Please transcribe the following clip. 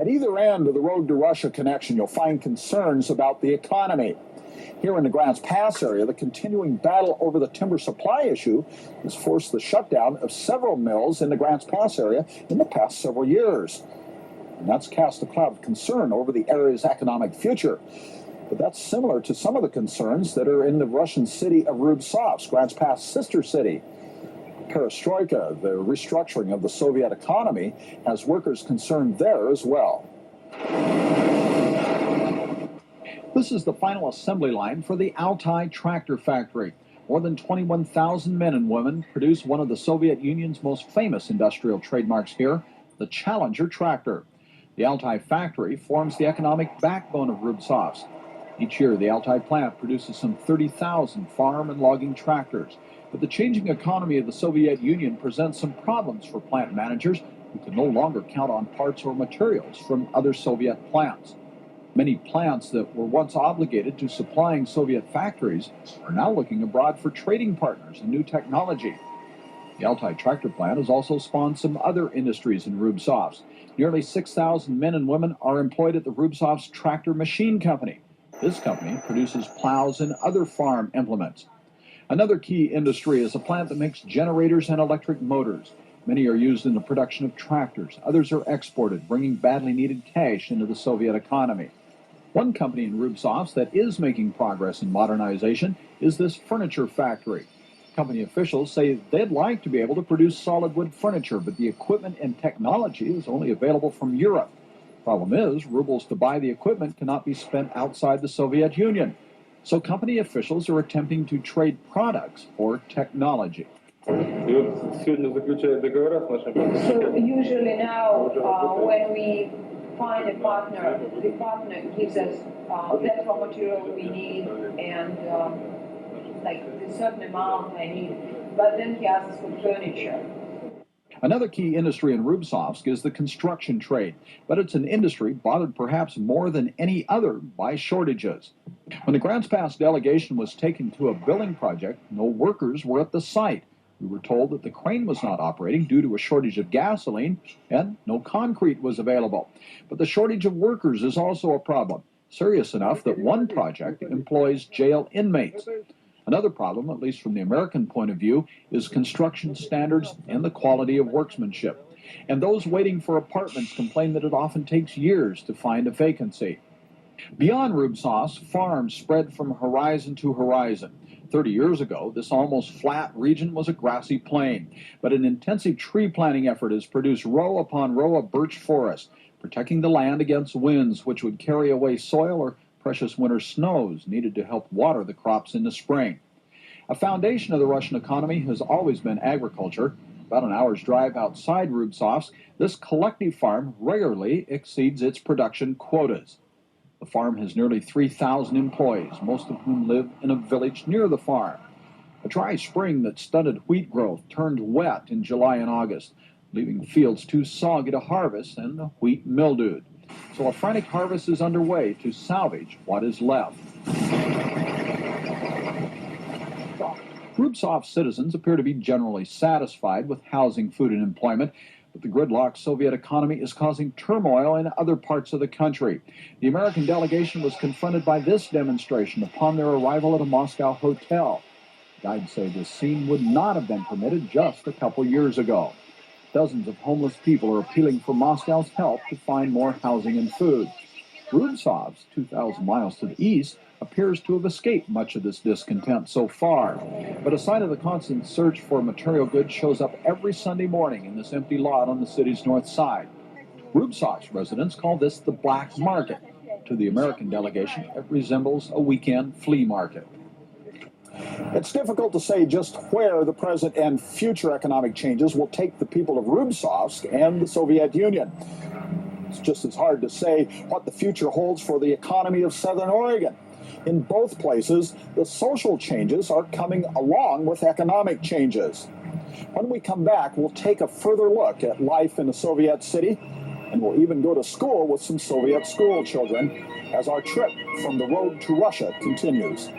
At either end of the road to Russia connection, you'll find concerns about the economy. Here in the GrantsPass area, the continuing battle over the timber supply issue has forced the shutdown of several mills in the GrantsPass area in the past several years. And that's cast a cloud of concern over the area's economic future. But that's similar to some of the concerns that are in the Russian city of Rubtsovsk, GrantsPass' sister city. Perestroika, the restructuring of the Soviet economy, has workers concerned there as well. This is the final assembly line for the Altai tractor factory. More than 21,000 men and women produce one of the Soviet Union's most famous industrial trademarks here, the Challenger tractor. The Altai factory forms the economic backbone of Rubtsovsk. Each year, the Altai plant produces some 30,000 farm and logging tractors. But the changing economy of the Soviet Union presents some problems for plant managers who can no longer count on parts or materials from other Soviet plants. Many plants that were once obligated to supplying Soviet factories are now looking abroad for trading partners and new technology. The Altai tractor plant has also spawned some other industries in Rubtsovsk. Nearly 6,000 men and women are employed at the Rubtsovsk Tractor Machine Company. This company produces plows and other farm implements. Another key industry is a plant that makes generators and electric motors. Many are used in the production of tractors. Others are exported, bringing badly needed cash into the Soviet economy. One company in Rubtsovsk that is making progress in modernization is this furniture factory. Company officials say they'd like to be able to produce solid wood furniture, but the equipment and technology is only available from Europe. Problem is, rubles to buy the equipment cannot be spent outside the Soviet Union. So company officials are attempting to trade products for technology. So usually now, when we find a partner, the partner gives us that raw material we need and like a certain amount I need, but then he asks for furniture. Another key industry in Rubtsovsk is the construction trade, but it's an industry bothered perhaps more than any other by shortages. When the GrantsPass delegation was taken to a building project, no workers were at the site. We were told that the crane was not operating due to a shortage of gasoline and no concrete was available. But the shortage of workers is also a problem, serious enough that one project employs jail inmates. Another problem, at least from the American point of view, is construction standards and the quality of workmanship. And those waiting for apartments complain that it often takes years to find a vacancy. Beyond Rubtsovsk, farms spread from horizon to horizon. 30 years ago, this almost flat region was a grassy plain, but an intensive tree planting effort has produced row upon row of birch forest, protecting the land against winds which would carry away soil or precious winter snows needed to help water the crops in the spring. A foundation of the Russian economy has always been agriculture. About an hour's drive outside Rubtsovsk, this collective farm regularly exceeds its production quotas. The farm has nearly 3,000 employees, most of whom live in a village near the farm. A dry spring that stunted wheat growth turned wet in July and August, leaving fields too soggy to harvest and the wheat mildewed. So a frantic harvest is underway to salvage what is left. Rubtsovsk citizens appear to be generally satisfied with housing, food, and employment, but the gridlocked Soviet economy is causing turmoil in other parts of the country. The American delegation was confronted by this demonstration upon their arrival at a Moscow hotel. Guides say this scene would not have been permitted just a couple years ago. Dozens of homeless people are appealing for Moscow's help to find more housing and food. Rubtsovsk, 2,000 miles to the east, appears to have escaped much of this discontent so far. But a sign of the constant search for material goods shows up every Sunday morning in this empty lot on the city's north side. Rubtsovsk residents call this the black market. To the American delegation, it resembles a weekend flea market. It's difficult to say just where the present and future economic changes will take the people of Rubtsovsk and the Soviet Union. It's just as hard to say what the future holds for the economy of Southern Oregon. In both places, the social changes are coming along with economic changes. When we come back, we'll take a further look at life in a Soviet city, and we'll even go to school with some Soviet school children as our trip from the road to Russia continues.